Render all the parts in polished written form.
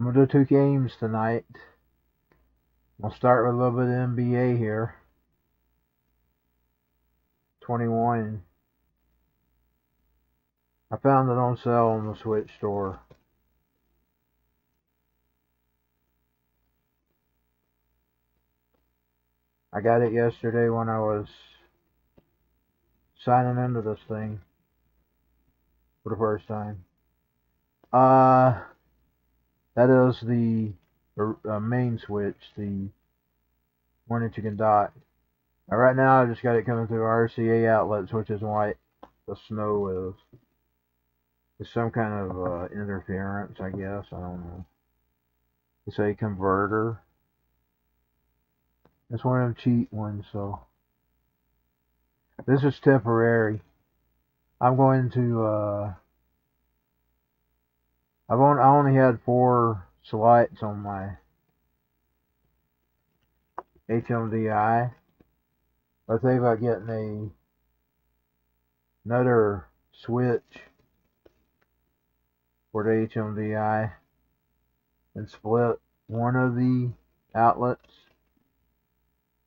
I'm going to do 2 games tonight. I'll start with a little bit of NBA here. 21. I found it on sale on the Switch store. I got it yesterday when I was signing into this thing for the first time. That is the main switch, the one that you can dock. Now, right now I just got it coming through RCA outlets, which is white. The snow is. It's some kind of interference, I guess. I don't know. It's a converter. It's one of them cheap ones, so this is temporary. I'm going to I only had 4 slides on my HMDI. I think about getting another switch for the HMDI and split one of the outlets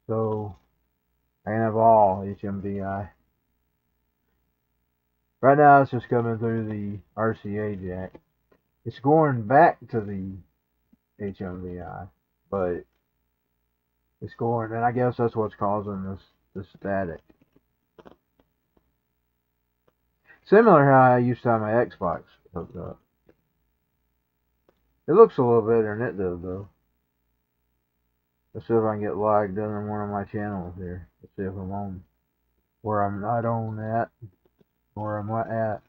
so I can have all HMDI. Right now it's just coming through the RCA jack. It's going back to the HMDI, but it's going, and I guess that's what's causing this static. Similar how I used to have my Xbox hooked up. It looks a little better than it does, though. Let's see if I can get logged in on one of my channels here. Let's see if I'm on where I'm not on at, where I'm at.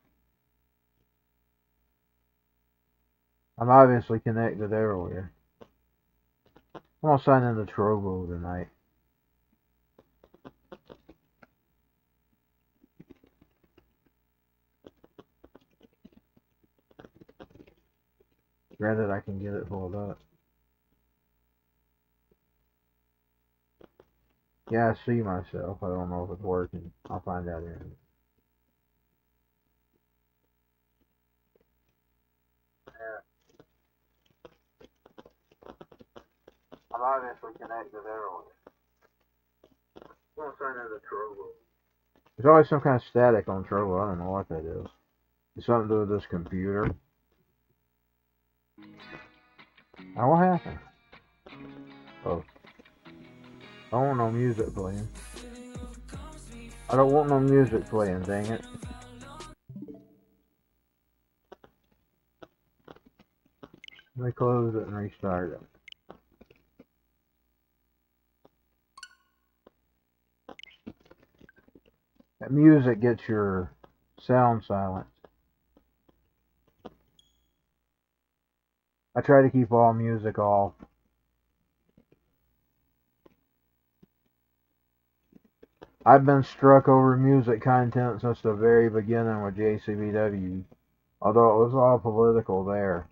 I'm obviously connected everywhere. I'm gonna sign into Trovo tonight. Granted, I can get it pulled up. Yeah, I see myself. I don't know if it's working. I'll find out in a minute. I'm obviously connected everywhere. I'm gonna sign into Trovo. There's always some kind of static on Trovo. I don't know what that is. It's something to do with this computer. Now what happened? Oh. I don't want no music playing. I don't want no music playing, dang it. Let me close it and restart it. That music gets your sound silenced. I try to keep all music off. I've been struck over music content since the very beginning with JCBW, although it was all political there.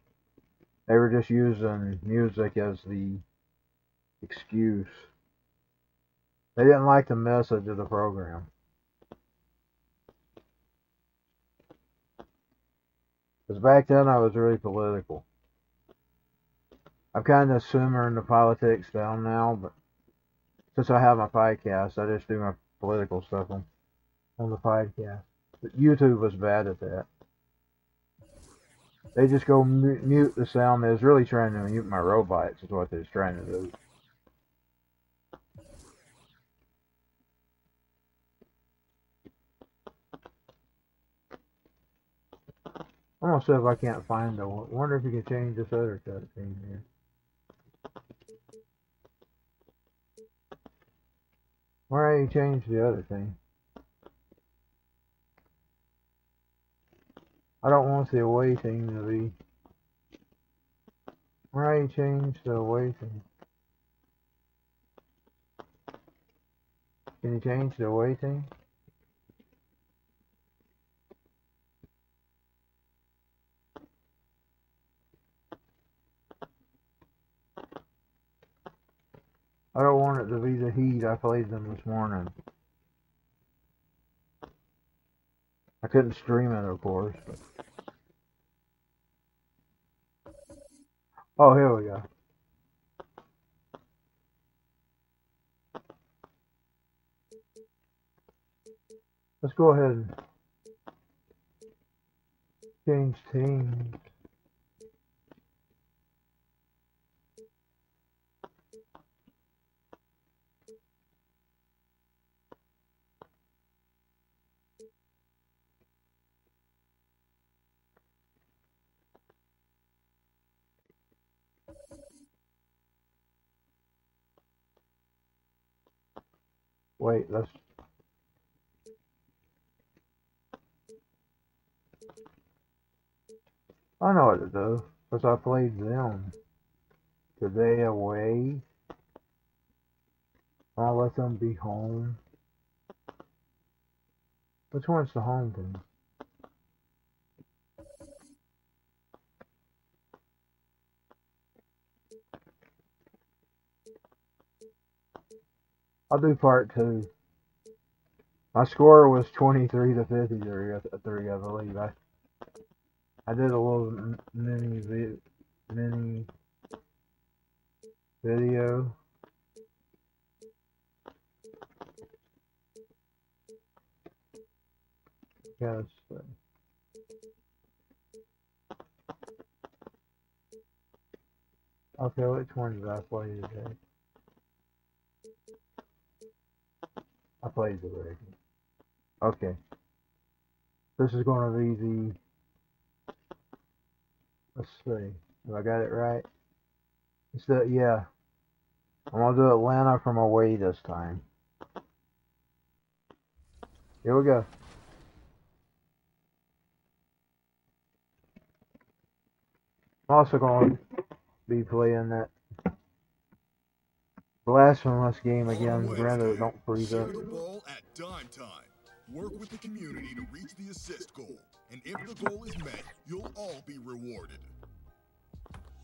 They were just using music as the excuse. They didn't like the message of the program. Because back then I was really political. I'm kind of simmering the politics down now, but since I have my podcast, I just do my political stuff on the podcast. But YouTube was bad at that. They just go mute the sound. They was really trying to mute my robots is what they was trying to do. I'm gonna see if I can't find the one. Wonder if you can change this other cutscene here. Why you change the other thing? I don't want the away thing to be. Why you change the away thing? Can you change the away thing? I don't want it to be the heat. I played them this morning. I couldn't stream it, of course. But... Oh, here we go. Let's go ahead and change teams. Wait, let's... I know what to do, because I played them today away. I'll let them be home. Which one's the home team? I'll do part 2. My score was 23 to 53, I believe. I did a little mini video. Yes. Okay, which one did I play today? I played the regular. Okay. This is going to be the... Let's see. Have I got it right? It's the... Yeah. I'm going to do Atlanta from away this time. Here we go. I'm also going to be playing that blasphemous game again. Granted, don't freeze up. Share the ball at dime time. Work with the community to reach the assist goal. And if the goal is met, you'll all be rewarded.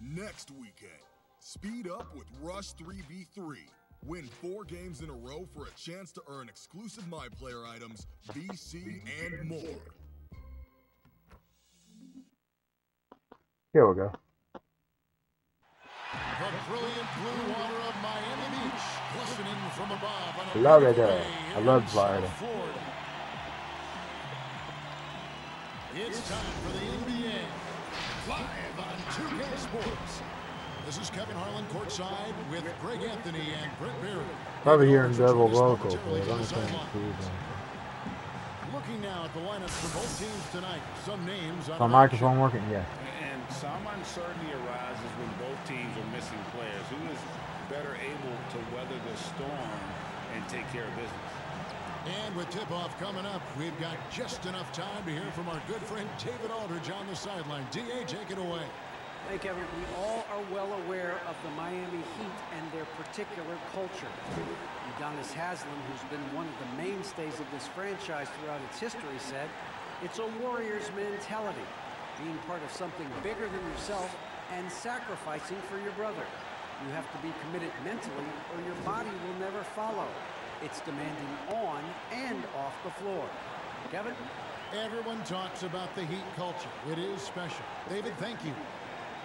Next weekend, speed up with Rush 3v3. Win 4 games in a row for a chance to earn exclusive MyPlayer items, BC, and more. Here we go. The brilliant blue water of Miami Beach, glistening from above on a Love it beautiful there. day I love in Florida. South Florida. It's time for the NBA, live on 2K Sports. This is Kevin Harlan courtside with Greg Anthony and Brett Berry. Probably hearing double vocals, but I'm Looking now at the lineups for both teams tonight, some names on my microphone working? Yeah. And some uncertainty arises when both teams are missing players. Who is better able to weather the storm and take care of business? And with tip-off coming up, we've got just enough time to hear from our good friend David Aldridge on the sideline. D.A., take it away. Hey, Kevin, we all are well aware of the Miami Heat and their particular culture. Udonis Haslem, who's been one of the mainstays of this franchise throughout its history, said, "It's a warrior's mentality, being part of something bigger than yourself and sacrificing for your brother. You have to be committed mentally or your body will never follow. It's demanding on and off the floor." Kevin? Everyone talks about the Heat culture. It is special. David, thank you.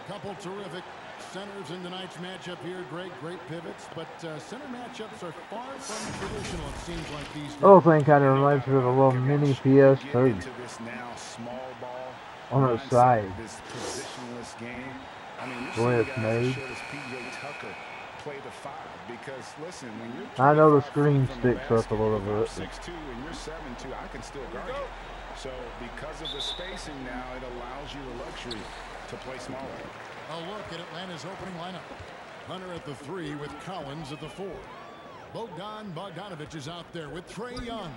Couple terrific centers in tonight's matchup here. Greg, great pivots, but center matchups are far from traditional, it seems like these days. The whole thing kind of reminds me of a little mini PS2 This now small ball on the side. This positionless game. I mean, The way it's made. PJ Tucker play the 5 because listen, when you're I know the 25 screen from sticks the up a little bit. 6'2" and you're 7'2", I can still guard you. So because of the spacing now, it allows you the luxury to play smaller. A look at Atlanta's opening lineup. Hunter at the 3 with Collins at the 4. Bogdan Bogdanovic is out there with Trae Young.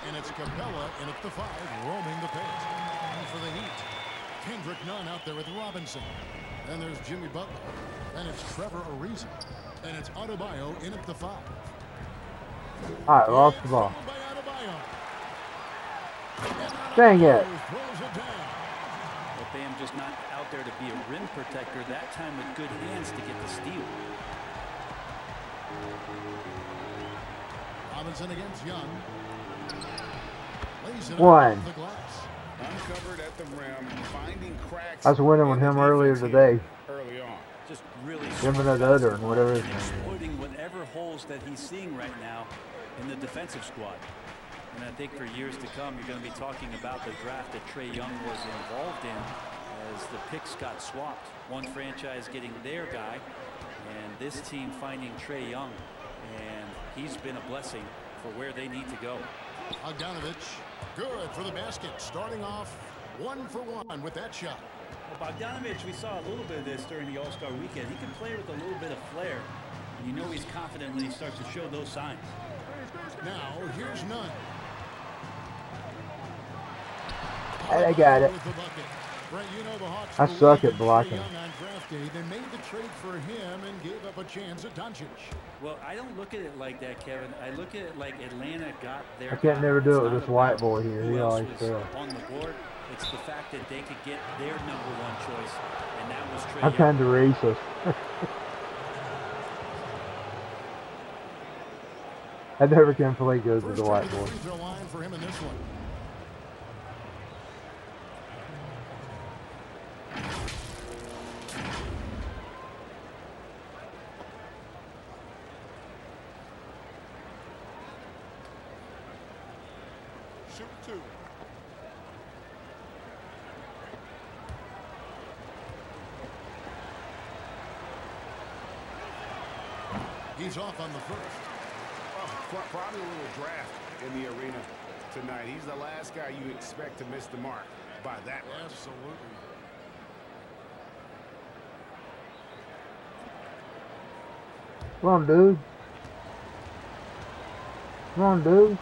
And it's Capella in at the 5, roaming the paint. And for the Heat, Kendrick Nunn out there with Robinson. Then there's Jimmy Butler. Then it's Trevor Ariza. And it's Adebayo in at the 5. Alright, lost the ball. Dang it. But Bam just not out there to be a rim protector, that time with good hands to get the steal. Robinson against Young. One. Uncovered at the rim, finding cracks. I was winning with him earlier today. Early on. Just really Udder and whatever his name is. exploiting whatever holes that he's seeing right now in the defensive squad. And I think for years to come, you're going to be talking about the draft that Trae Young was involved in as the picks got swapped. One franchise getting their guy, and this team finding Trae Young. And he's been a blessing for where they need to go. Bogdanovich, good for the basket. Starting off 1 for 1 with that shot. Well, Bogdanovich, we saw a little bit of this during the All-Star weekend. He can play with a little bit of flair. And you know he's confident when he starts to show those signs. Now, here's Nunn. I got it. Brent, you know the Hawks I suck at blocking. Young on draft day. They made the trade for him and gave up a chance at Doncic. Well, I don't look at it like that, Kevin. I look at it like Atlanta got their I can't never do it with It's this not white about boy here. who He else always was fails. on the board. It's the fact that they could get their #1 choice, and that was Trae I'm Young. kind of racist. I never can play good with the white boy. Free throw line for him in this one. Shoot 2. He's off on the first. Oh, probably a little draft in the arena tonight. He's the last guy you expect to miss the mark by that much. Absolutely. Come on, dude. Come on, dude.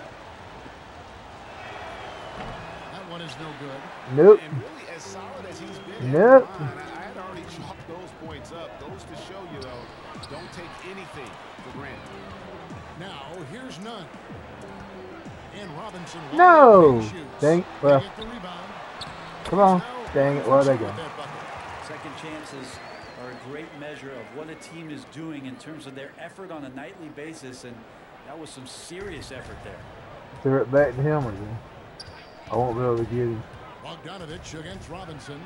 That one is no good. Nope. And really, as solid as he's been, Nope. I had already chalked those points up. Those to show you, though, don't take anything for granted. Now, here's Nunn. And Robinson. No! Dang. They Well, get the rebound. come on. Dang it. Well, they go. Second chances are a great measure of what a team is doing in terms of their effort on a nightly basis, and that was some serious effort there. Throw it back to him again. I won't be able to get him. Bogdanovich against Robinson.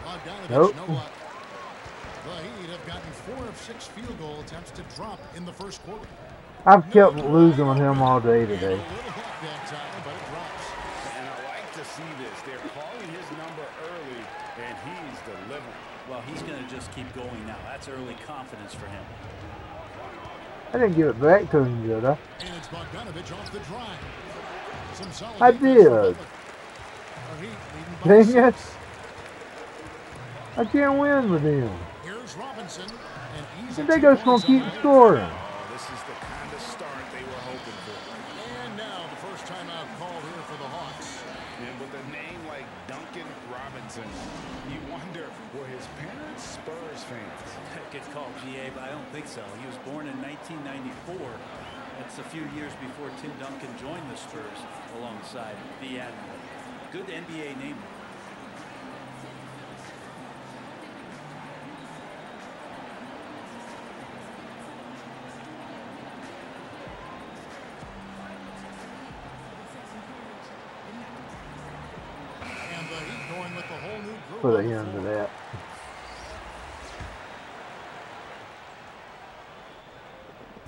Bogdanovich, Nope. no luck. The Heat have gotten 4 of 6 field goal attempts to drop in the first quarter. I've kept losing on him all day today. And a little hook that time, but it drops. And I like to see this. They're calling his number early, and he's delivering. Well, he's going to just keep going now. That's early confidence for him. I didn't give it back to him, did I? And it's Bogdanovich off the drive. Some solid I defense for did. Butler. The Heat leading by Dang it. 6. I can't win with him. Here's Robinson. And easy And they 2 just gonna points keep on that. scoring. Oh, this is the kind of start they were hoping for. And now the first timeout called here for the Hawks. And with a name like Duncan Robinson, you wonder, were his parents Spurs fans? Good call, GA, but I don't think so. He was born in 1994. That's a few years before Tim Duncan joined the Spurs alongside the Admiral. Good NBA name. And the Heat going with the whole new group. Put on an the end to floor. that.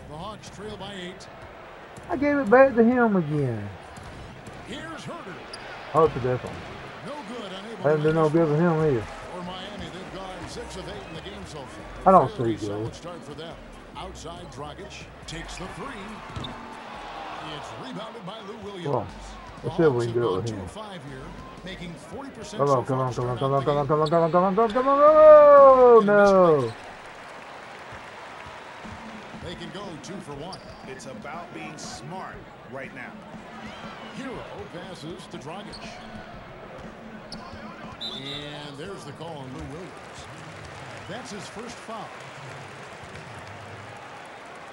The Hawks trail by 8. I gave it back to him again. Here's Herter. Oh, it's a different. No good. Unable I haven't to done no make good with him either. For Miami, they've gone 6 of 8 in the game so far. I don't Fairly see good. solid start for them. Outside, Dragic takes the 3. It's rebounded by Lou Williams. Well, The let's see if Hawks we can have do it gone with 2 him. of 5 here, making 40% Come so on, come far on, to come on, start come out on, the come on, game. come on, come on, come on, come on, come on, oh, no. They can go 2 for 1. It's about being smart right now. Hero passes to Dragic. And there's the call on Lou Williams. That's his first foul.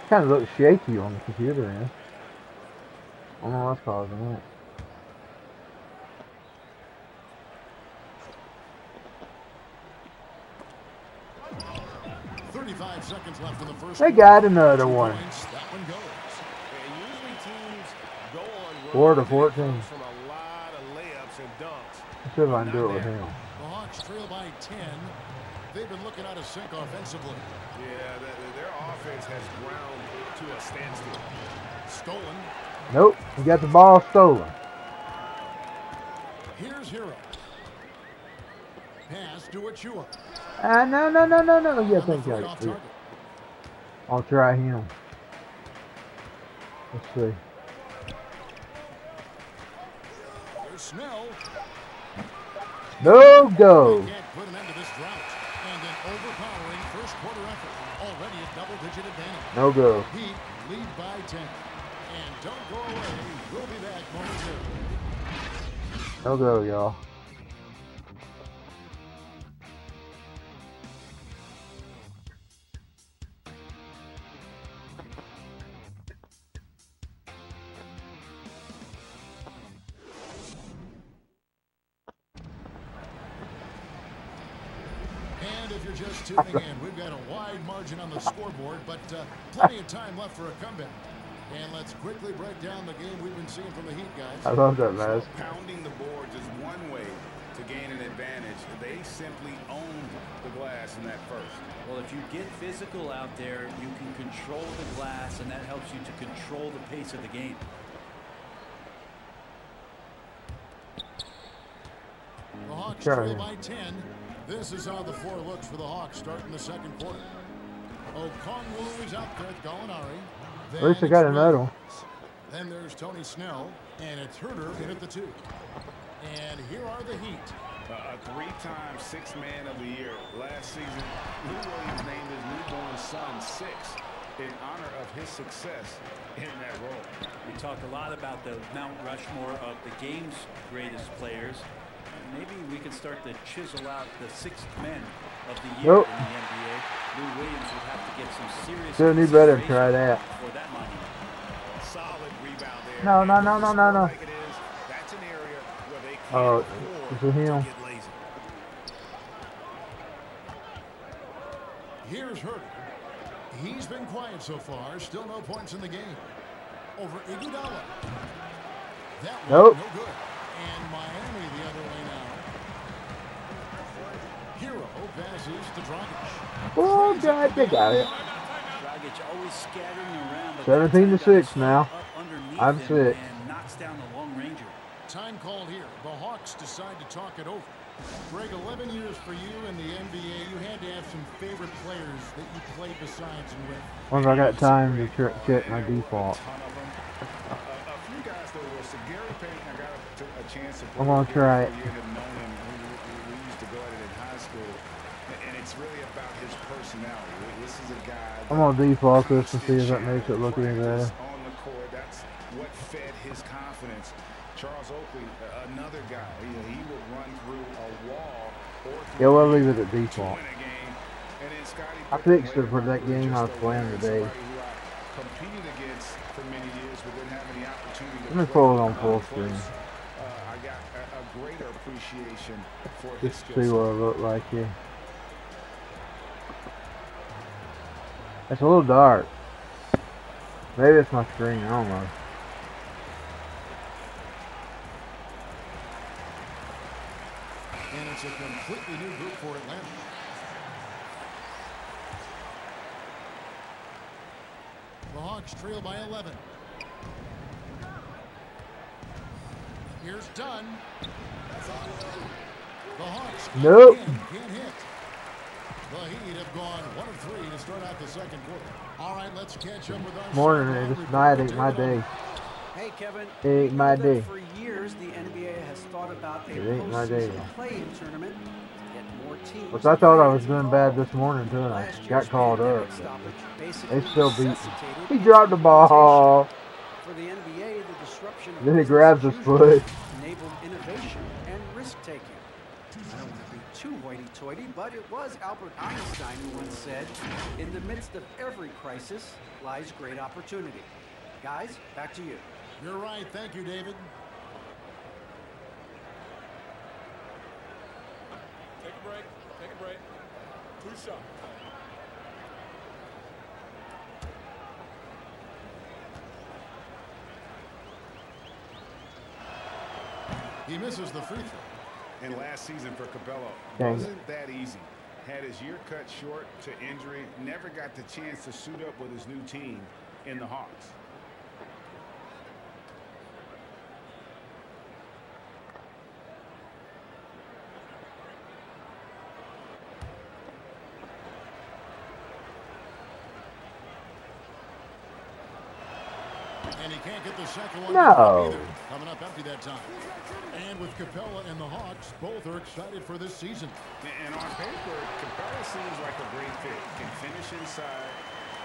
Kind of looks shaky on the computer, man. I don't know what's causing that. 35 seconds left in the first. They got another one. That one goes. And usually teams go on 4 to runs 14. from a lot of layups and dunks. Let's see if I can do it with him. The Hawks trail by 10. they've been looking out of sync offensively. Yeah, their offense has ground to a standstill. Stolen. Nope, he got the ball stolen. Here's Hero. Pass to Achua. No. Yeah, thank you. I'll try him. Let's see. There's Snell. No go. They can't put an end to this drought. And an overpowering first quarter effort. Already a double-digit advantage. No go. Heat lead by 10. And don't go away. We'll be back momentarily. No go, y'all. And if you're just tuning in, we've got a wide margin on the scoreboard, but plenty of time left for a comeback. And let's quickly break down the game we've been seeing from the Heat, guys. I love that, man. Pounding the boards is one way to gain an advantage. They simply owned the glass in that first. Well, if you get physical out there, you can control the glass, and that helps you to control the pace of the game. The Hawks trail by 10. This is how the floor looks for the Hawks starting the second quarter. Okongwu is out there with Gallinari. At least I got another one. Then there's Tony Snell, and it's Herter in at the 2. And here are the Heat. A 3-time Sixth Man of the Year. Last season, Lou Williams named his newborn son Six in honor of his success in that role. We talk a lot about the Mount Rushmore of the game's greatest players. Maybe we can start to chisel out the sixth men of the year in the NBA. Lou Williams would have to get some serious. Still need better to try that. For that money. Solid rebound there. No. Like it is, that's an area where they can't Is it him? get lazy. Here's Herter. He's been quiet so far. Still no points in the game. Over Iguodala. That one, no good. And Miami the other way now. Hero passes to Dragic. Oh, God, they got it. Dragic always scattering around. 17-6 now. I'm 6. And knocks down the long ranger. Time called here. The Hawks decide to talk it over. Greg, 11 years for you in the NBA. You had to have some favorite players that you played besides and with. Once I got time to check my default. I'm gonna try it. We used to go at it in high school, and it's really about his personality. This is a guy. I'm gonna default this and see if that makes it look any better. On the court, that's what fed his confidence. Charles Oakley, another guy. He would run through a wall. Yeah, we'll leave it at default. I fixed it for that game I was playing today. Competed against for many years, but didn't have any opportunity. Let me pull it on full screen. I got a greater appreciation for his Just skill see set. what it looked like here. It's a little dark. Maybe it's my screen, I don't know. And it's a completely new group for Atlanta. The Hawks trail by 11. Here's Dunn. The Hawks Nope. can't hit. The Heat have gone 1 of 3 to start out the second quarter. All right, let's catch up with our Morning, man. It's night, ain't my day. Hey, Kevin. It ain't my day. For years, the NBA has thought about a It ain't my day. postseason play-in tournament to get more teams. Which I thought I was doing bad this morning too, and I got called up. They still beat me. He dropped the ball. For the NBA, the disruption of Then he grabs his foot. enabled innovation and risk-taking. I don't want to be too hoity-toity, but it was Albert Einstein who once said, in the midst of every crisis lies great opportunity. Guys, back to you. You're right. Thank you, David. Take a break. Take a break. 2 shots. He misses the free throw. And last season for Capello Dang. wasn't that easy. had his year cut short to injury, never got the chance to suit up with his new team in the Hawks. And he can't get the second one. No. Coming up empty that time. And with Capella and the Hawks, both are excited for this season. And on paper, Capella seems like a great fit. Can finish inside,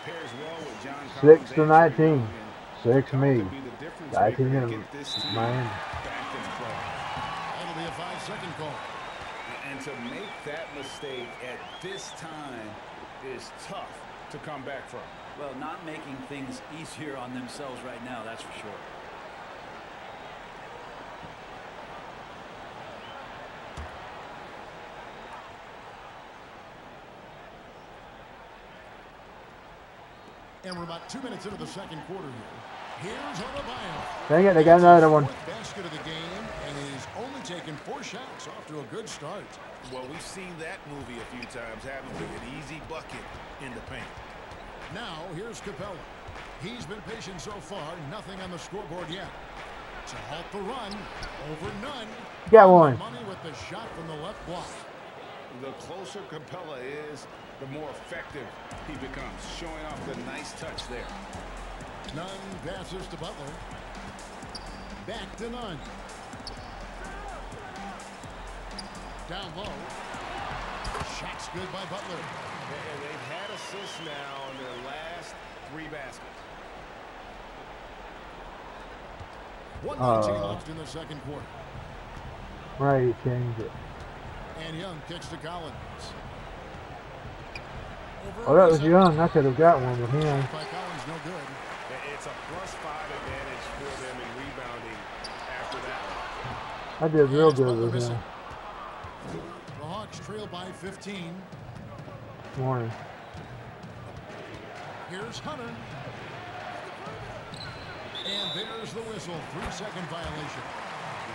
pairs well with John Collins. 6 to 19. 6 me. 19 in Miami. That'll be a 5-second call. And to make that mistake at this time is tough to come back from. Well, not making things easier on themselves right now, that's for sure. And we're about 2 minutes into the second quarter here. Here's Adebayo. Dang it, they got another one. Basket of the game, and he's only taken 4 shots, off to a good start. Well, we've seen that movie a few times, haven't we? An easy bucket in the paint. Now, here's Capella. He's been patient so far, nothing on the scoreboard yet. To halt the run, over none. Got one. Money with the shot from the left block. The closer Capella is, the more effective he becomes, showing off the nice touch there. Nunn passes to Butler. Back to Nunn. Down low. Shot's good by Butler. And they've had assists now on their last 3 baskets. 1:19 left in the second quarter. Right, change it. And Young kicks to Collins. Oh, that was Young. I could have got one with him. By Collins, no good. It's a +5 advantage for them in rebounding after that. I did real good with him. The Hawks trail by 15. Morning. Here's Hunter. And there's the whistle. 3-second violation.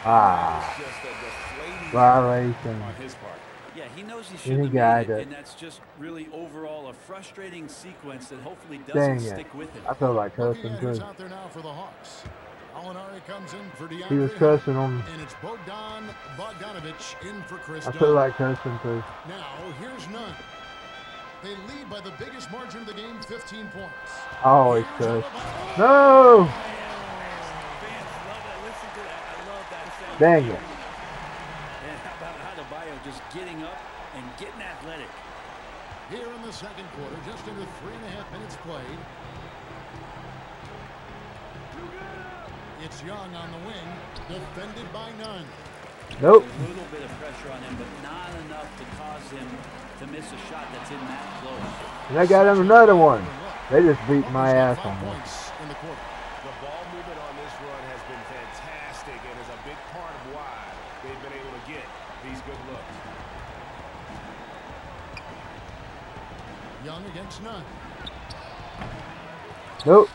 Ah. Just a deflating Violation. on his part. Yeah, he knows he shouldn't have made it, and that's just really overall a frustrating sequence that hopefully doesn't stick with him. I felt like cussing too. Out there now for the Hawks. Alinari comes in for DeAndre. He was cussing on. And it's Bogdanovich in for Chris I Dunn. feel like cussing too. Now, here's Nunn. They lead by the biggest margin of the game, 15 points. I always cuss. No! Dang it. And how about Adebayo just getting up and getting athletic? Here in the second quarter, just under 3.5 minutes played. It's Young on the wing, defended by Nunn. Nope. A little bit of pressure on him, but not enough to cause him to miss a shot that's in that close. And I got him another one. They just beat my ass on me. In the quarter. The ball movement on this run has been fantastic and is a big part of why they've been able to get these good looks. Young against Nunn. Nope.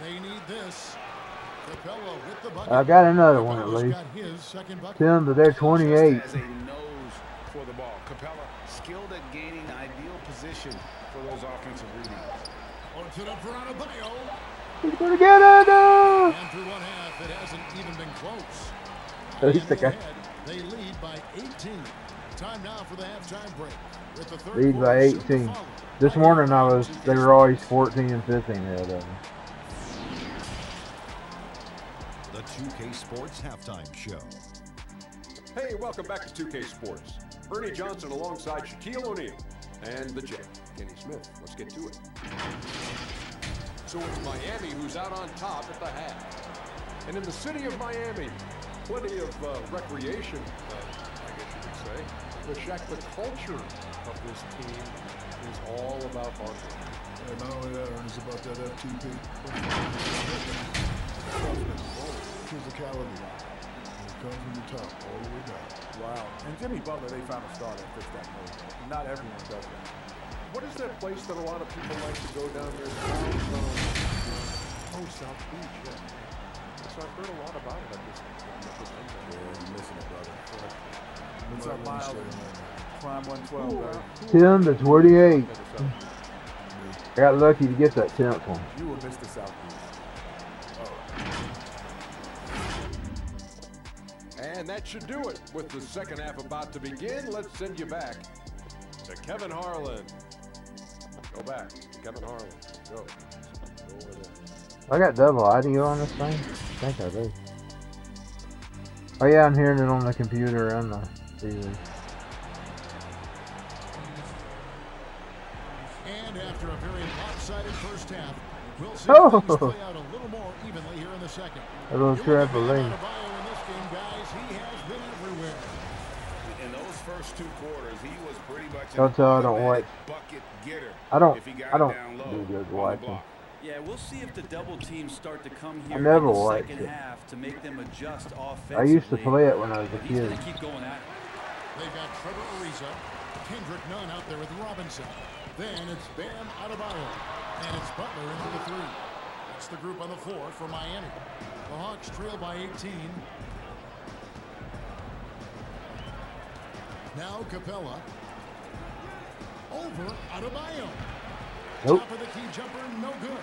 They need this. Capella with the bucket. I got another one at least. Got his second bucket. 10 to their 28. Just as a nose for the ball. Capella skilled at gaining ideal position for those offensive rebounds. Puts it up for Adebayo. He's gonna get it! And through one half, it hasn't even been close. At least the guy. They lead by 18. Time now for the halftime break. With the third Lead by 18. This morning they were always 14 and 15 ahead of them. The 2K Sports Halftime Show. Hey, welcome back to 2K Sports. Ernie Johnson alongside Shaquille O'Neal and the Jet, Kenny Smith. Let's get to it. So it's Miami who's out on top at the half. And in the city of Miami, plenty of recreation, I guess you could say. But Shaq, the culture of this team is all about hard work. And not only that, Ernie, it's about that FTP. Physicality. It comes from the top all the way down. Wow. And Jimmy Butler, they found a star that fits that mold. Not everyone does that. What is that place that a lot of people like to go down there? South Beach, yeah. So I've heard a lot about it. Yeah, you're missing it, brother. It's up miles. Prime 112, 10 to 28. I got lucky to get that 10th one. You will miss the Southeast. And that should do it. With the second half about to begin, let's send you back to Kevin Harlan. Go back to Kevin Harlan. Go. Go over there. I got double audio on this thing? I think I do. Oh yeah, I'm hearing it on the computer and the TV. And after a very lopsided first half, we'll see Oh. things play out a little more evenly here in the second. A little trampoline. In those first 2 quarters, he was pretty much Don't tell I don't watch. bucket getter. I don't if he got it down low do good on the watching. block. Yeah, we'll see if the double teams start to come here I never in the watched second it. half to make them adjust offensively. I used to play it when I was a He's kid. going to keep going at it. They've got Trevor Ariza, Kendrick Nunn out there with Robinson. Then it's Bam Adebayo, and it's Butler into the 3. That's the group on the floor for Miami. The Hawks trail by 18. Now Capella. Over Adebayo. Nope. Top of the key jumper, no good.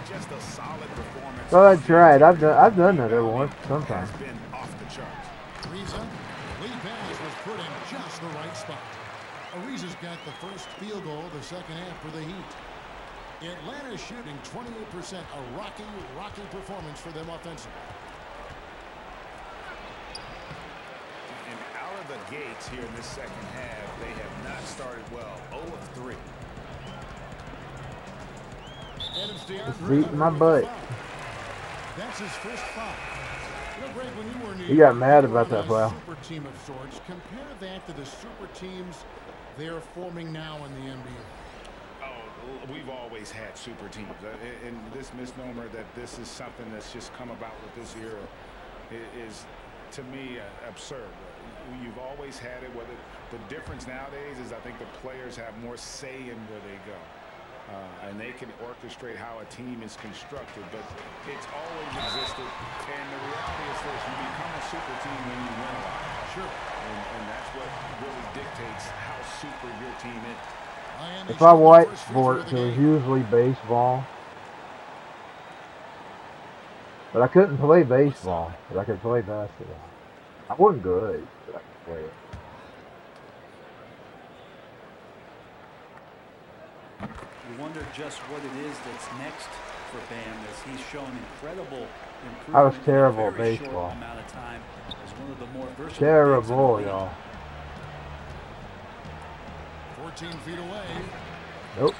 Just a solid performance. Oh, that's right. I've done that every once sometimes. Has been off the charts. Ariza, lead pass was put in just the right spot. Ariza's got the first field goal of the second half for the Heat. Atlanta shooting 28%, a rocky performance for them offensively. And out of the gates here in this second half, they have not started well. 0 of 3. And it's DeAndre Beating my butt. That's his first foul. You know, Greg, when you were in New He got York, mad you were about on that a foul. super team of sorts. Compare that to the super teams they're forming now in the NBA. Oh, we've always had super teams. And this misnomer that this is something that's just come about with this era is, to me, absurd. You've always had it. Whether the difference nowadays is I think the players have more say in where they go. And they can orchestrate how a team is constructed, but it's always existed. And the reality is this: you become a super team when you win a lot. Sure. And that's what really dictates how super your team is. If I watched sports, it was usually baseball. But I couldn't play baseball, but I could play basketball. I wasn't good, but I could play it. You wonder just what it is that's next for Bam, as he's shown incredible improvement I was terrible in a at very baseball. short amount of time as one of the more versatile Terrible, bigs in the league. y'all. 14 feet away. Nope.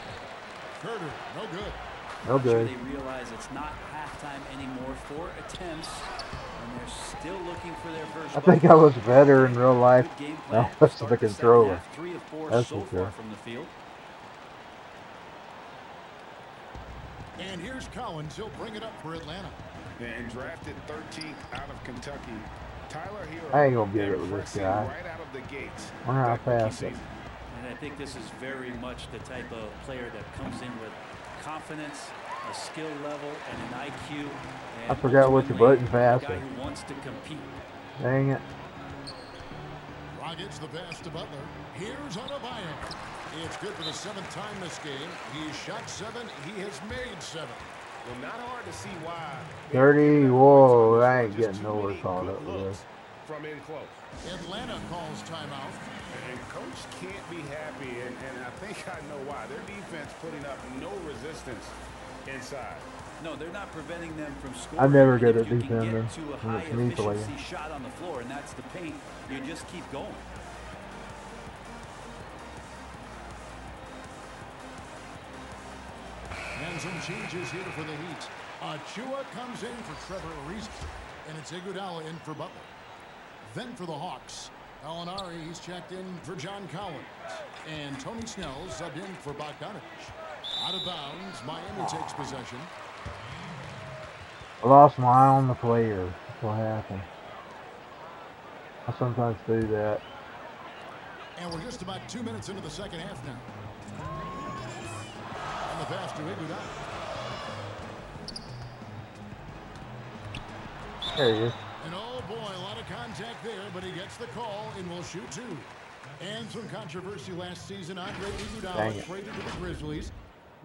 Carter, no good. No I'm sure good. they realize it's not halftime anymore. 4 attempts, and they're still looking for their first. I think I was better in real life. Good game No, plan. that's Start the the second controller. half, 3 of 4 That's so for far sure. from the field. And here's Collins. He'll bring it up for Atlanta. And drafted 13th out of Kentucky, Tyler Hero. I ain't gonna get it with this impressing guy. right out of the gates. Wonder how that rookie fast it. season. And I think this is very much the type of player that comes in with confidence, a skill level, and an IQ. And I forgot which ultimately, button pass a guy it. who wants to compete. Dang it. Rockets the pass to Butler. Here's Adebayo. It's good for the 7th time this game. He shot 7. He has made 7. Well, not hard to see why. 30. Whoa, I ain't getting nowhere caught up with this. From in close. Atlanta calls timeout. And coach can't be happy, and I think I know why. Their defense putting up no resistance inside. No, they're not preventing them from scoring. I'm never good If at you can defending get to a when high it's me playing. efficiency shot on the floor, and that's the paint, you just keep going. And some changes here for the Heat. Achua comes in for Trevor Ariza. And it's Iguodala in for Butler. Then for the Hawks, Alinari, he's checked in for John Collins. And Tony Snell subbed in for Bogdanovich. Out of bounds, Miami takes possession. I lost my eye on the player. That's what happened. I sometimes do that. And we're just about 2 minutes into the second half now. And the pass to Iguodala. There he is. And oh boy, a lot of contact there, but he gets the call and will shoot 2. And some controversy last season. Andre Iguodala traded to the Grizzlies.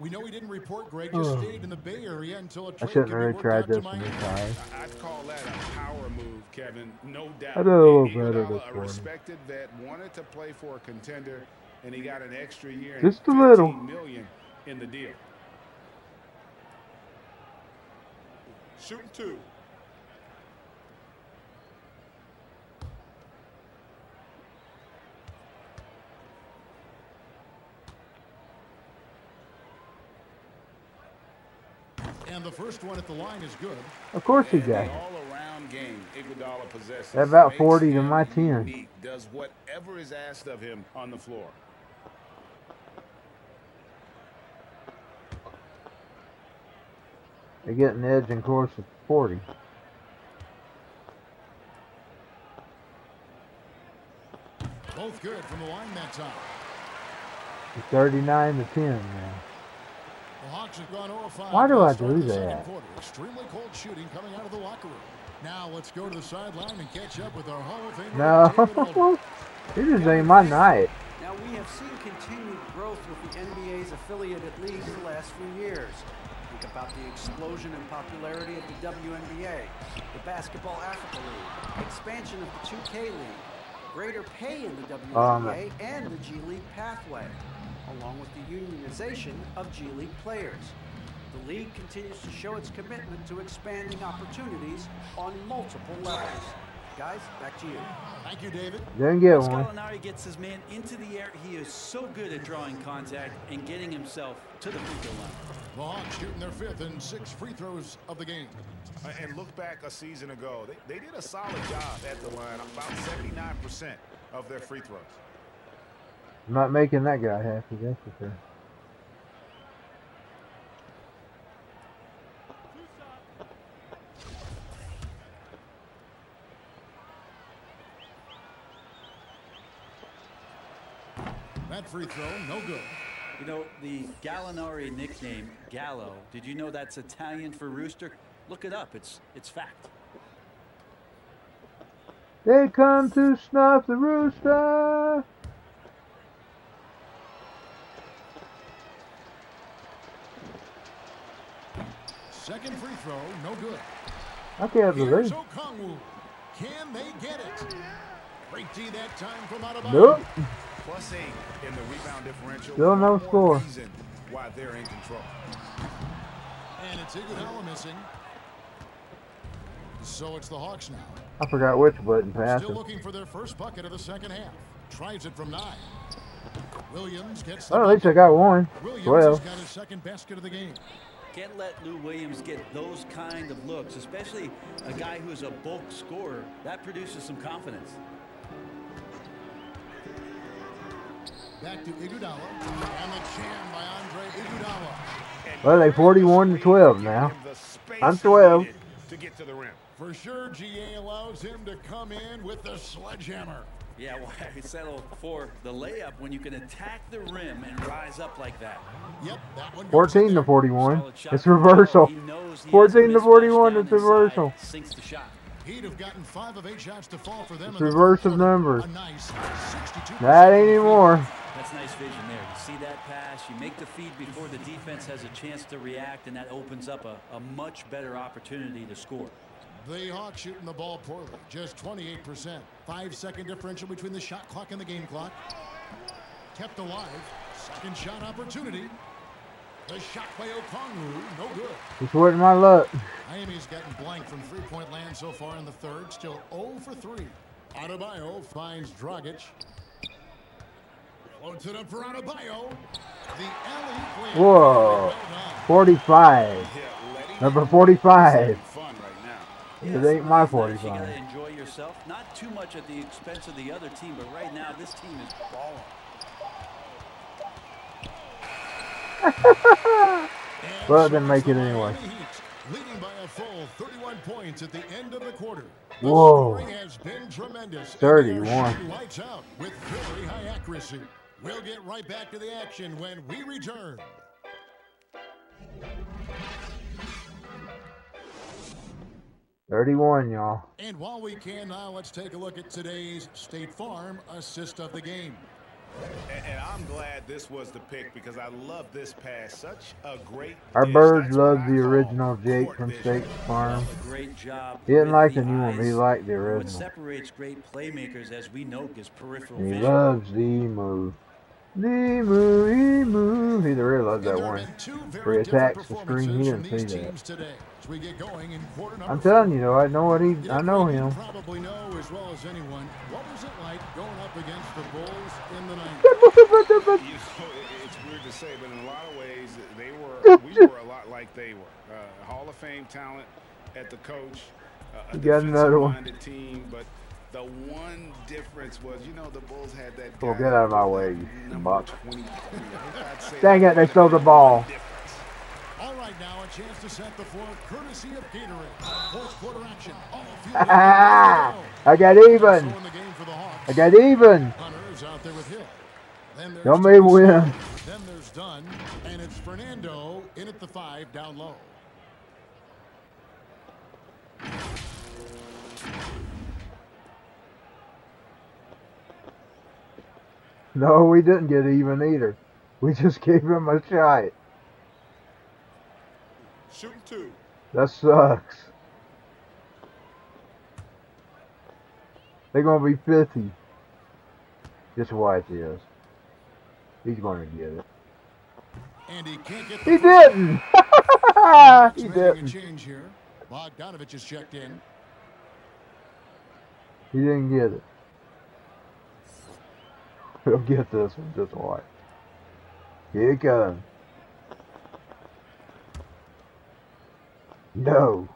We know he didn't report, Greg, just stayed in the Bay Area until a trade I shouldn't could be really worked tried out to this one this Miami. time. I'd call that a power move, Kevin. No doubt. I did a little better Iguodala, this a morning. respected vet, wanted to play for a contender, and he got an extra year and Just a little. $15 million in the deal. Shooting two. And the first one at the line is good. Of course he got it. All-around game Iguodala possesses. About makes 40 to him my 10. unique, does whatever is asked of him on the floor. They get an edge in course of 40. Both good from the line that time. It's 39 to 10 now. The Hawks have gone 0-5. Why do I Start do the second that? quarter. Extremely cold shooting coming out of the locker room. Now let's go to the sideline and catch up with our Hall of Famer. No, it just ain't my night. Now, we have seen continued growth with the NBA's affiliated leagues the last few years. Think about the explosion in popularity of the WNBA, the Basketball Africa League, expansion of the 2K League, greater pay in the WNBA and the G League pathway, along with the unionization of G League players. The league continues to show its commitment to expanding opportunities on multiple levels. Guys, back to you. Thank you, David. Didn't get one. Gallinari gets his man into the air. He is so good at drawing contact and getting himself to the free throw line. The Hawks shooting their fifth and 6 free throws of the game. And look back a season ago. They did a solid job at the line, about 79% of their free throws. I'm not making that guy happy, that's for sure. That free throw, no good. You know, the Gallinari nickname, Gallo, did you know that's Italian for rooster? Look it up. It's fact. They come to snuff the rooster. Second free throw, no good. I can't Here's believe. Okongwu. Can they get it? Great D that time from out of bounds. Nope. +8 in the rebound differential. Still no One more score. reason why they're in control. And it's Iguodala missing. So it's the Hawks now. I forgot which button passed Still it. looking for their first bucket of the second half. Tries it from 9. Williams gets the Well, at least I bucket. got one. Williams 12. has got his second basket of the game. Can't let Lou Williams get those kind of looks, especially a guy who's a bulk scorer. That produces some confidence. Back to Iguodala. And the jam by Andre Iguodala. Well, they 41 to 12 now. I'm 12. To get to the rim. For sure, GA allows him to come in with the sledgehammer. Yeah, why settle for the layup when you can attack the rim and rise up like that? Yep, that one goes 14 in to there. 41. Solid shot It's from reversal. He knows he 14 has a to 41. mismatch It's down inside, reversal. Sinks the shot. He'd have gotten 5 of 8 shots to fall for them. It's in the reverse third of quarter. numbers. A nice 62%. Not anymore. That's nice vision there. You see that pass, you make the feed before the defense has a chance to react, and that opens up a much better opportunity to score. The Hawks shooting the ball poorly, just 28%. 5-second differential between the shot clock and the game clock. Kept alive. Second shot opportunity. The shot by Okongwu, no good. It's wasn't my luck. Miami's gotten blank from three-point land so far in the third. Still 0 for 3. Adebayo finds Dragic. Floats it up for Adebayo. The alley clear. Whoa. Well done. 45. Number 45. Fun right now. It ain't my You 45. gotta enjoy yourself, not too much at the expense of the other team, but right now this team is balling. Well, it didn't make it anyway. Leading by a full 31 points at the end of the quarter. Whoa. The scoring has been tremendous. 31. And they're shooting lights out with very high accuracy. We'll get right back to the action when we return. 31, y'all. And while we can now, let's take a look at today's State Farm assist of the game. And I'm glad this was the pick because I love this pass. Such a great Our dish. bird That's what loves I the call original Jake court from vision. State Farm. A great job. He didn't with like the the new one, but he eyes. liked the What original. separates great playmakers, as we know, is peripheral He vision. loves the move. The move. He really loves that And there one. have been two Where very he different attacks the screen, he performances didn't from see these that. teams today. As we get going in quarter number I'm telling 4. you though, I know what he. I know You him. probably know as well as anyone, what was it like going up against the Bulls in the 90s? You know, it's weird to say, but in a lot of ways, we were a lot like they were. Hall of Fame talent at the coach, a You got another one. defensive-minded team, but the one difference was, you know, the Bulls had that Oh, guy. get out of my way, you number buck. 23. I'd say Dang it, they stole the ball. All right, now a chance to set the floor, courtesy of Gatorade. Fourth quarter action. All I got even. in the game for the Hawks. I got even. Hunter's out there with Hill. Then there's Y'all may win. Then there's Dunn, and it's Fernando in at the 5 down low. No, we didn't get even either. We just gave him a shot. Shooting 2. That sucks. They're gonna be 50. Just White is. He's gonna get it. And he can't get He didn't. He making a didn't. change here. Bogdanovich is checked in. He didn't get it. He'll get this one. Just White. Here it comes. No.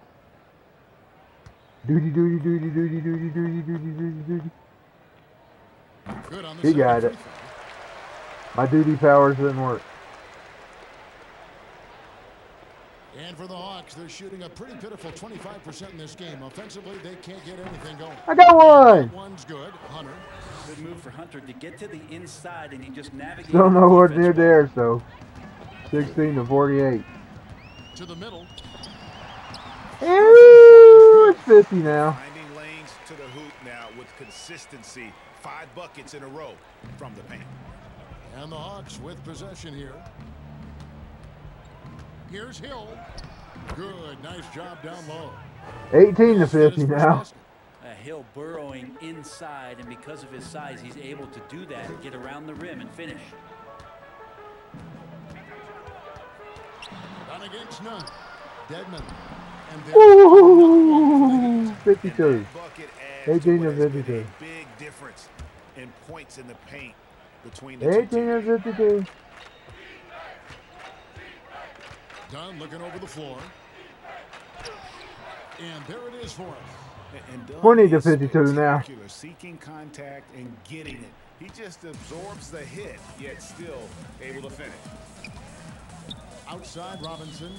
Duty. Good on the He got second it. My duty powers didn't work. And for the Hawks, they're shooting a pretty pitiful 25% in this game. Offensively, they can't get anything going. I got one. One's good. Hunter. Good move for Hunter to get to the inside, and he just navigated. Still the nowhere defense near well. theirs though. 16-48. To the middle. Ooh, it's 50 now. Finding lanes to the hoop now with consistency. 5 buckets in a row from the paint. And the Hawks with possession here. Here's Hill. Good. Nice job down low. 18-50 now. Hill burrowing inside, and because of his size, he's able to do that and get around the rim and finish. None against none. Deadman. Ooh, 52. 18 to 52. Big difference in points in the paint between 18 to 52. Dunn looking over the floor. And there it is for him. 20 to 52 now. Seeking contact and getting it. He just absorbs the hit, yet still able to finish. Outside Robinson.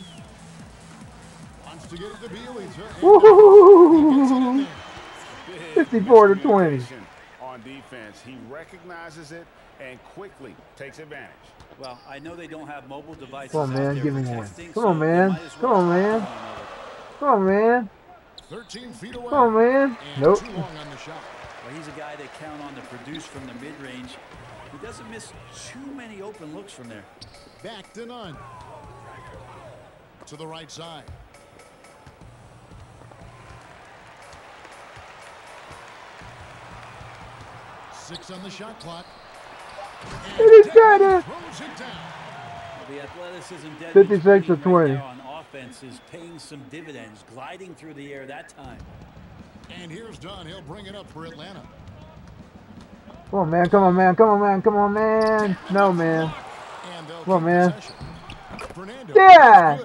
Wants to get it to Bielitsa. Woo! 54 to 20. On defense, he recognizes it and quickly takes advantage. Well, I know they don't have mobile devices. Come on, man, out there give me for one. texting, Come so on, they man. might as Come well on, man. talk to one another. Come on, man. 13 feet away. Come on, man. And Nope. too long on the shot. Well, he's a guy they count on to produce from the mid-range. He doesn't miss too many open looks from there. Back to none. To the right side. Six on the shot clock. And he's got it. Throws it down. The athleticism 56 to 20. right on offense is paying some dividends, gliding through the air that time. And here's Dunn. He'll bring it up for Atlanta. Come on, man. Come on, man. Come on, man. Come on, man. No, man. Come on, man. Yeah.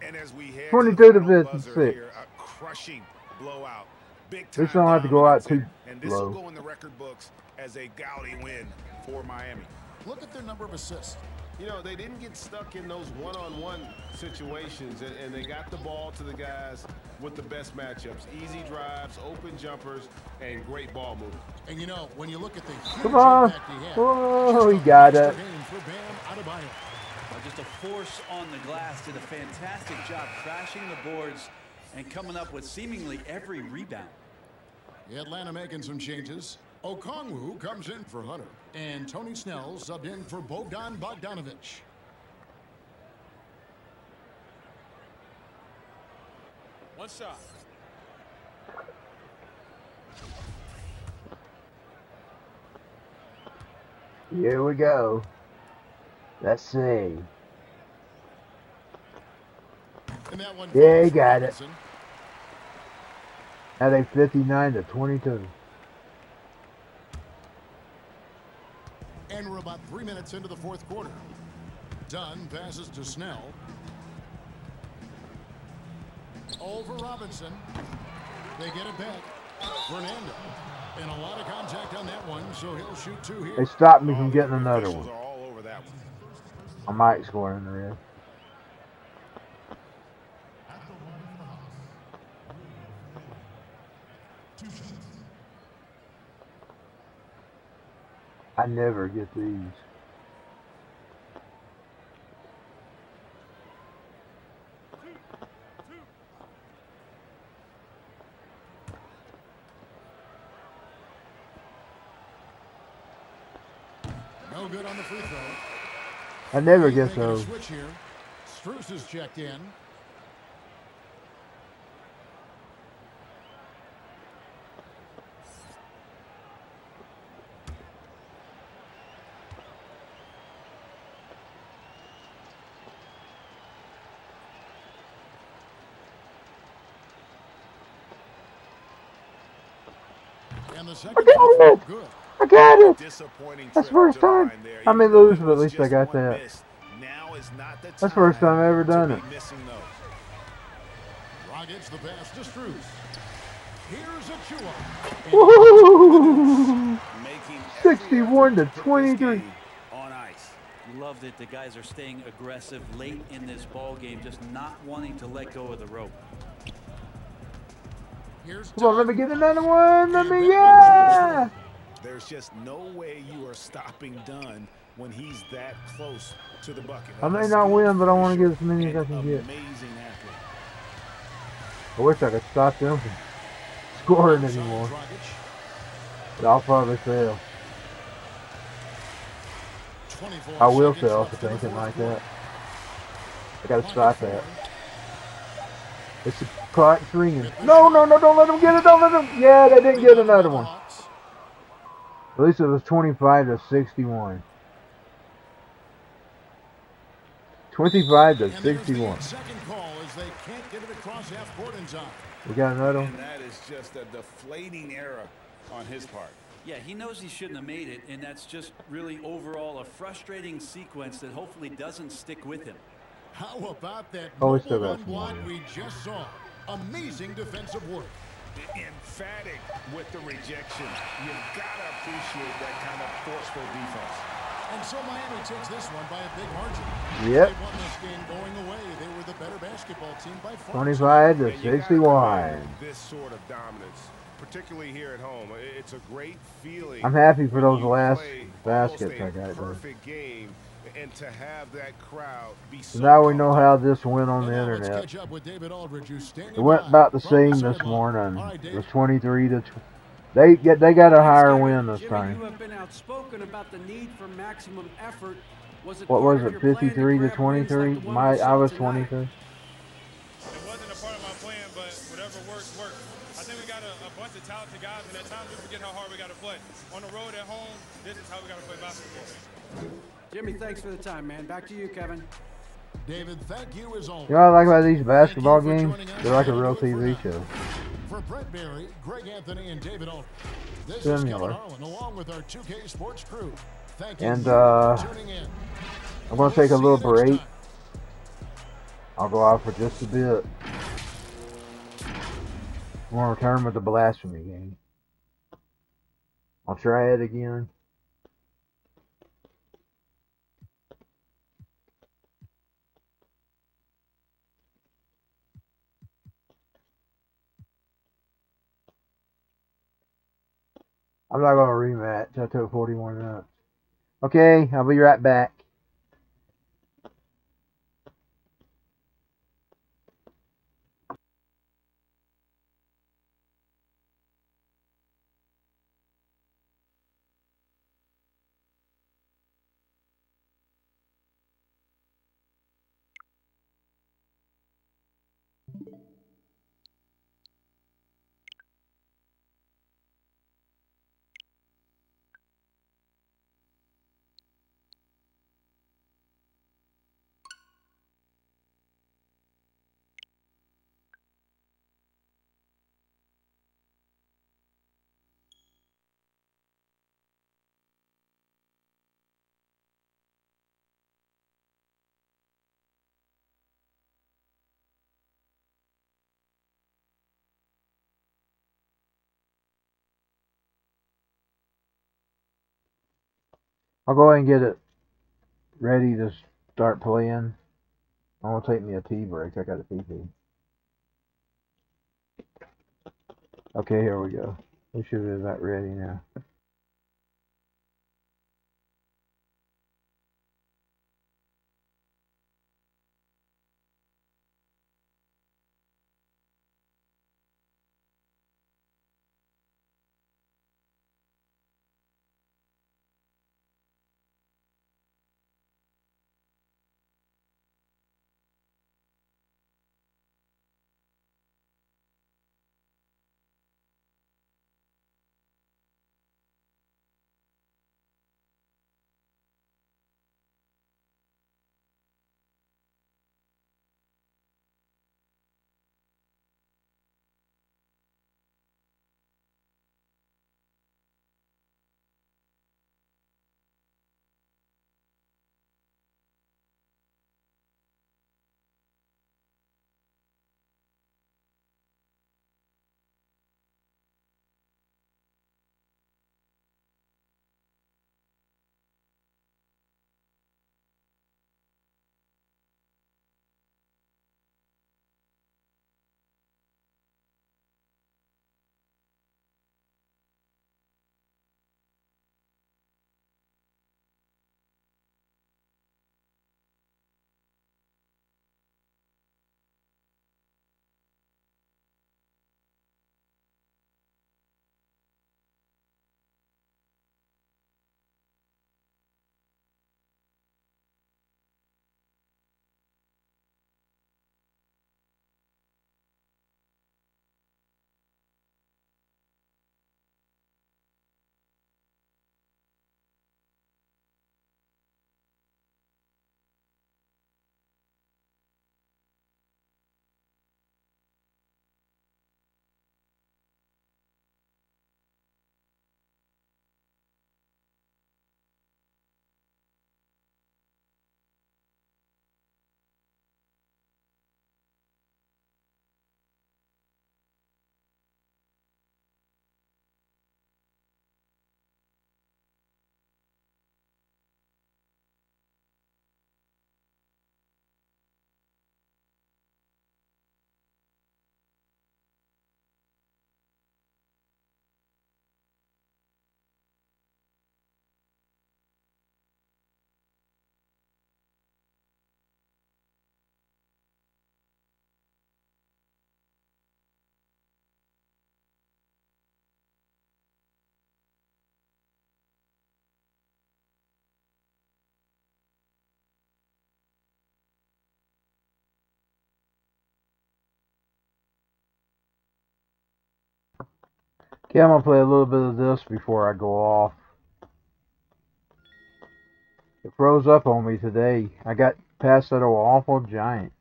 And as we head 22 to the 56. here, a crushing blowout. Big time This don't have to go out too and this will low. go in the record books as a gaudy win for Miami. Look at their number of assists. You know, they didn't get stuck in those one-on-one situations, and they got the ball to the guys with the best matchups. Easy drives, open jumpers, and great ball movement. And you know, when you look at the huge Come on. impact he had, Oh, he got it. for Bam Adebayo. Just a force on the glass, did a fantastic job crashing the boards, and coming up with seemingly every rebound. Atlanta making some changes. Okongwu comes in for Hunter, and Tony Snell subbed in for Bogdan Bogdanovic. One shot. Here we go. Let's see. And that one Yeah, he got it. At a 59-22. And we're about 3 minutes into the fourth quarter. Dunn passes to Snell. Over Robinson. They get it back. Fernando. And a lot of contact on that one, so he'll shoot two here. They stopped me from getting another one. All over that one. I might score in the red. I never get these. No good on the free throw. I never get those. Switch here. Strus is checked in. And the second I got it! good. I got it! Disappointing That's the trip first to the time. line there. I may lose, but at least I got that. Now is not the That's the first time I've ever done it. missing those. Rockets the pass to Strus. Here's a chew-up. Woo! Making 61-23. on ice. Love that the guys are staying aggressive late in this ball game, just not wanting to let go of the rope. Here's Come on, let me get another one. Let me, yeah! There's just no way you are stopping Dunn when he's that close to the bucket. I may not win, but I want to get as many as I can get. Amazing athlete. I wish I could stop them from scoring anymore. But I'll probably fail. I will fail for thinking like that. I gotta stop that. It's the clock's ringing. No, no, no, don't let them get it, don't let them. Yeah, they didn't get another one. At least it was 25-61. 25-61. Second call as they can't get it across half court in time. We got another one. And that is just a deflating error on his part. Yeah, he knows he shouldn't have made it, and that's just really overall a frustrating sequence that hopefully doesn't stick with him. How about that Oh, we still mobile got block some more. we just saw? Amazing defensive work. Emphatic with the rejection. You've got to appreciate that kind of forceful defense. And so Miami takes this one by a big margin. Yep. They won this game going away. They were the better basketball team by far. 25-61. This sort of dominance, particularly here at home, it's a great feeling. I'm happy for those when you last play baskets almost a I got there. perfect game, and to have that crowd be so Now we know how this went on the And now let's internet. catch up with David Aldridge, who's standing It went by about the from same this sideline. morning. All right, It Dave. was 23-20. They got a higher win this Jimmy, time. you have been outspoken about the need for maximum effort. Was it What part was of it? your plan to 53 to grab wins 23. like the one we saw I was tonight? 23. It wasn't a part of my plan, but whatever works, works. I think we got a bunch of talented guys, and at times we forget how hard we got to play. On the road, at home, this is how we got to play basketball. Jimmy, thanks for the time, man. Back to you, Kevin. David, thank you as always. You know what I like about these basketball Thank you games? for joining us. They're like a real Good for TV now. show. For Brett Berry, Greg Anthony, and David Aldridge, this is Similar. Kevin Harlan along with our 2K Sports crew. Thank you And, for tuning in. I'm going to take a little break. I'll go out for just a bit. I'm going to return with the blasphemy game. I'll try it again. I'm not going to rematch. I took 41 minutes. Okay, I'll be right back. I'll go ahead and get it ready to start playing. I'm going to take me a tea break. I got a pee-pee. Okay, here we go. We should be about ready now. Okay, I'm going to play a little bit of this before I go off. It froze up on me today. I got past that awful giant.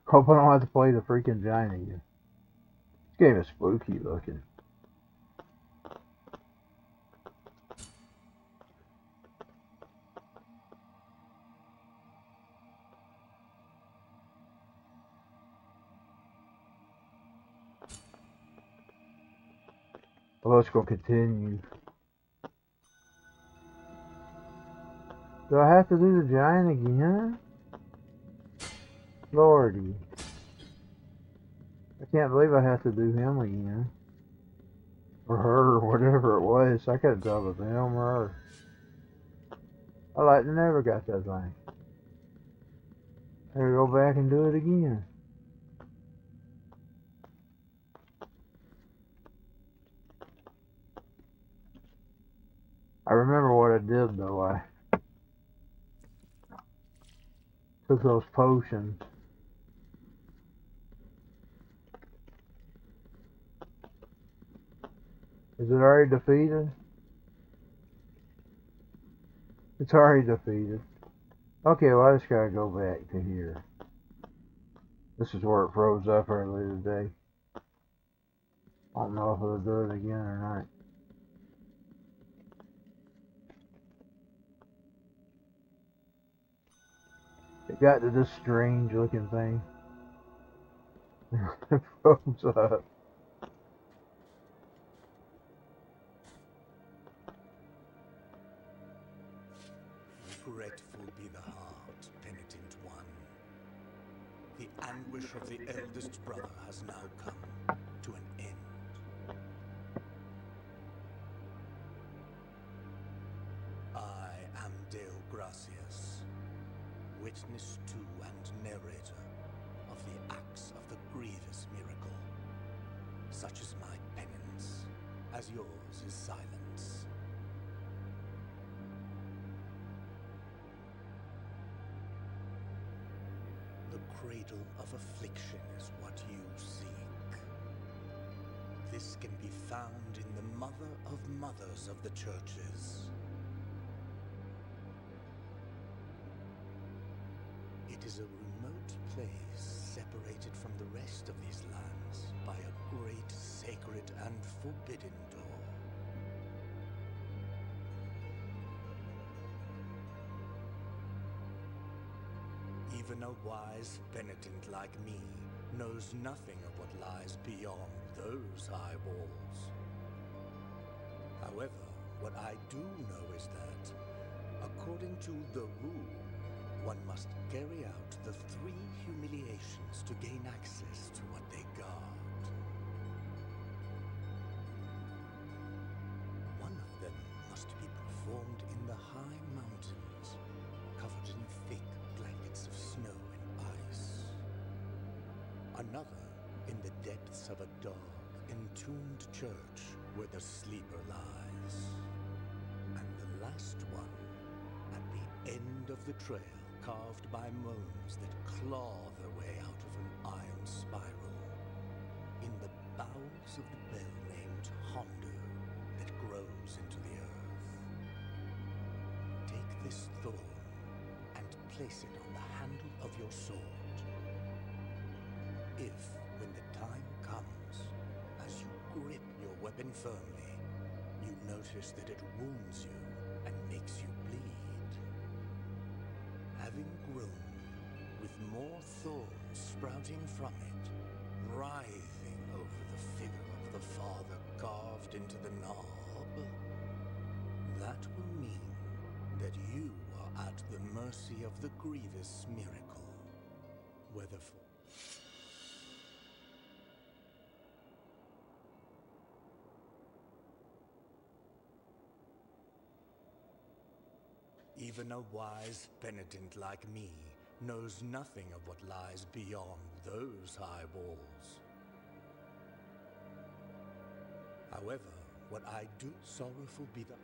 Hope I don't have to play the freaking giant again. This game is spooky looking. Well, let's go continue. Do I have to do the giant again? Lordy. I can't believe I have to do him again. Or her, or whatever it was. I couldn't tell if it was him or her. I never got that thing. I gotta go back and do it again. I remember what I did though. I took those potions. Is it already defeated? It's already defeated. Okay, well I just gotta go back to here. This is where it froze up earlier today. I don't know if it'll do it again or not. It got to this strange looking thing. It froze up. anguish of the eldest brother has now come to an end. I am Dale Gracias, witness to and narrator of the acts of the grievous miracle. Such is my penance, as yours is silence. The cradle of affliction is what you seek. This can be found in the mother of mothers of the churches. It is a remote place separated from the rest of these lands by a great sacred and forbidden door. Even a wise penitent like me knows nothing of what lies beyond those high walls. However, what I do know is that, according to the rule, one must carry out the 3 humiliations to gain access to what they guard. One of them must be performed in the high mountains, covered in thick blankets of snow and ice. Another in the depths of a dark, entombed church where the sleeper lies. And the last one at the end of the trail, carved by moans that claw their way out of an iron spiral, in the bowels of the bell named Hondo that grows into the earth. Take this thorn and place it on the handle of your sword. If, when the time comes, as you grip your weapon firmly, you notice that it wounds you and makes you bleed, having grown, with more thorns sprouting from it, writhing over the figure of the Father carved into the knob, that will mean that you are at the mercy of the grievous miracle, whether for... Even a wise penitent like me knows nothing of what lies beyond those high walls. However, what I do, sorrowful be the...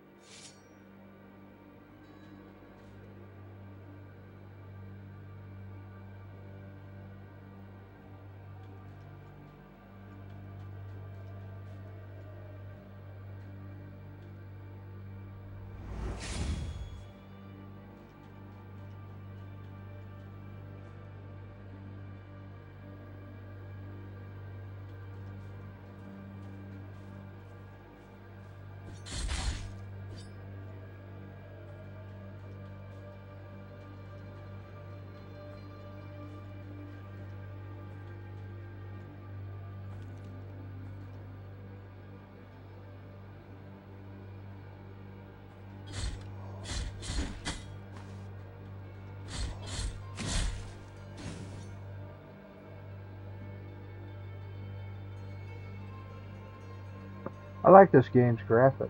I like this game's graphics.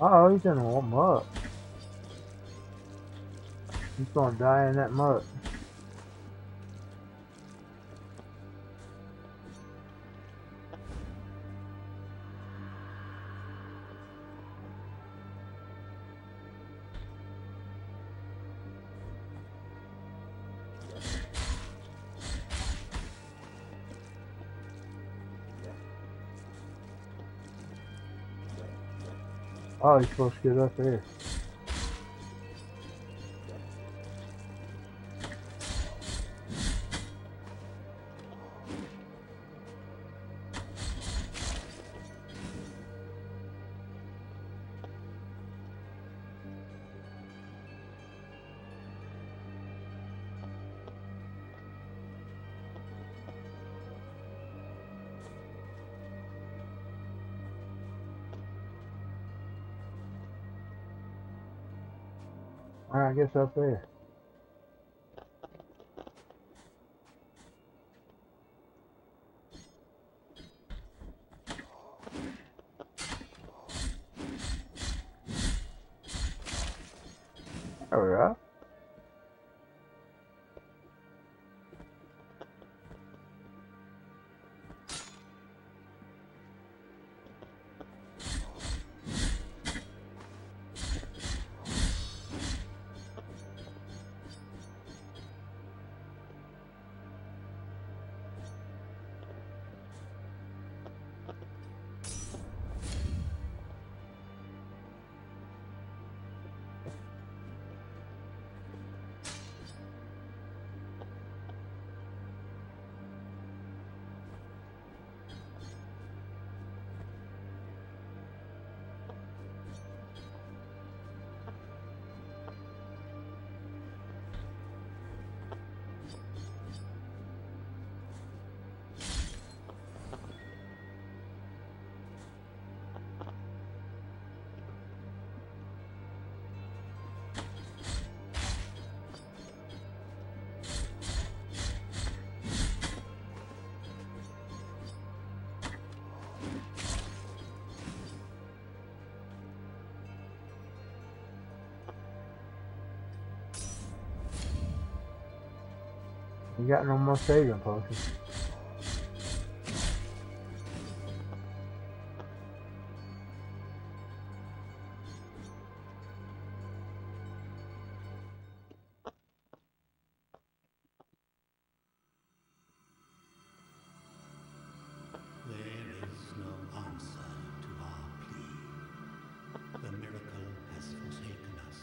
Oh, he's in a muck. He's gonna die in that muck. Oh, he's supposed to get up there. Alright, I guess up there. There we go. You got no more saving potions. There is no answer to our plea. The miracle has forsaken us,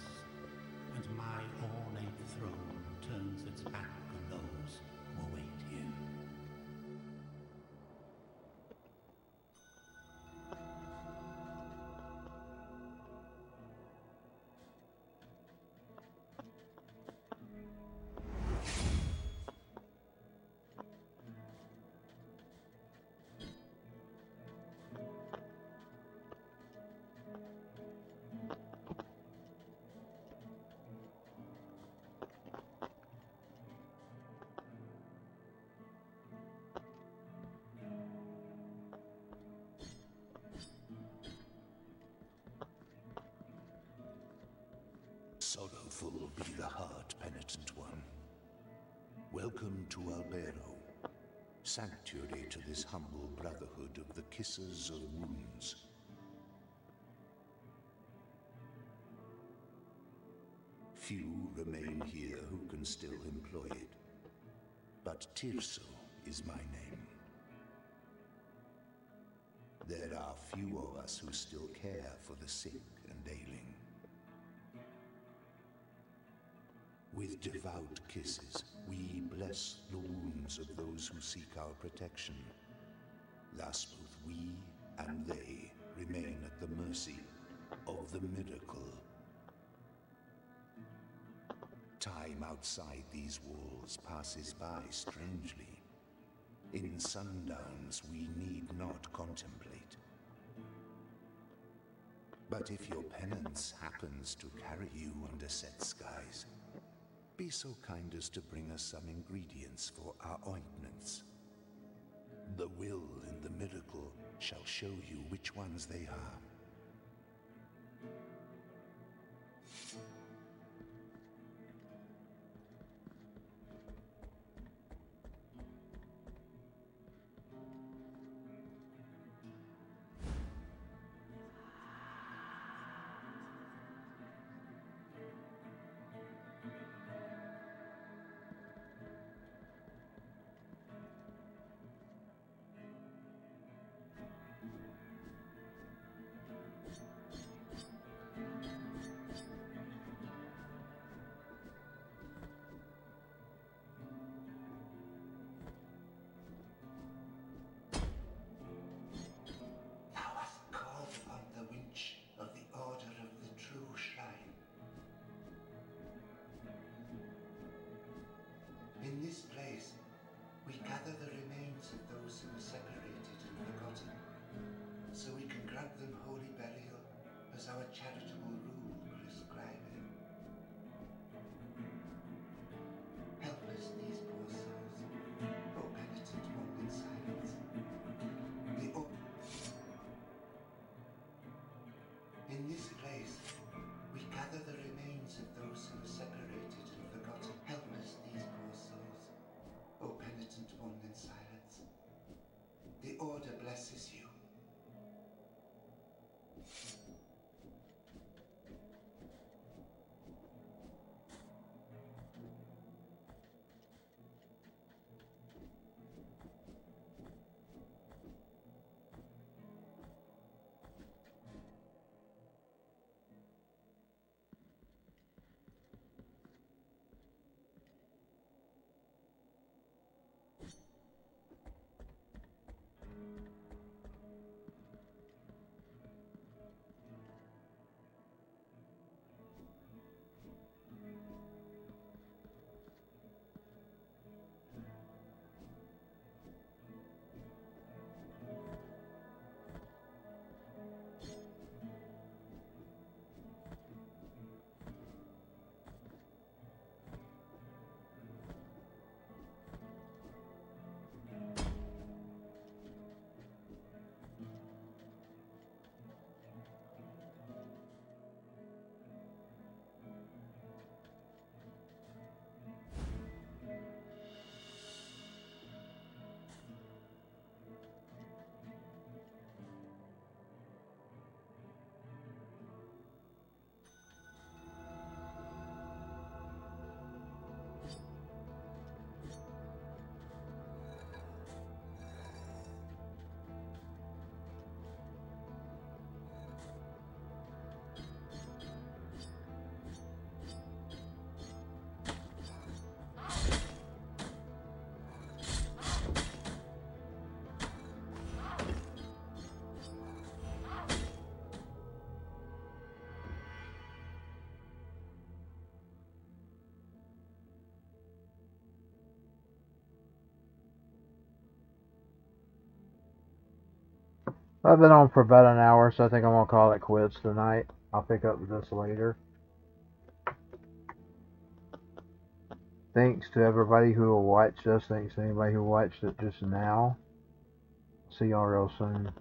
and my ornate throne turns its back on those who await here. Sorrowful be the heart, penitent one. Welcome to Albero, sanctuary to this humble brotherhood of the Kissers of Wounds. Few remain here who can still employ it, but Tirso is my name. There are few of us who still care for the sick and ailing. With devout kisses, we bless the wounds of those who seek our protection. Thus both we and they remain at the mercy of the miracle. Time outside these walls passes by strangely. In sundowns we need not contemplate. But if your penance happens to carry you under set skies, be so kind as to bring us some ingredients for our ointments. The will and the miracle shall show you which ones they are. In this place, we gather the remains of those who were separated and forgotten, so we can grant them holy burial as our charitable rule prescribeth. Order blesses you. I've been on for about an hour, so I think I'm going to call it quits tonight. I'll pick up this later. Thanks to everybody who will watch this. Thanks to anybody who watched it just now. See y'all real soon.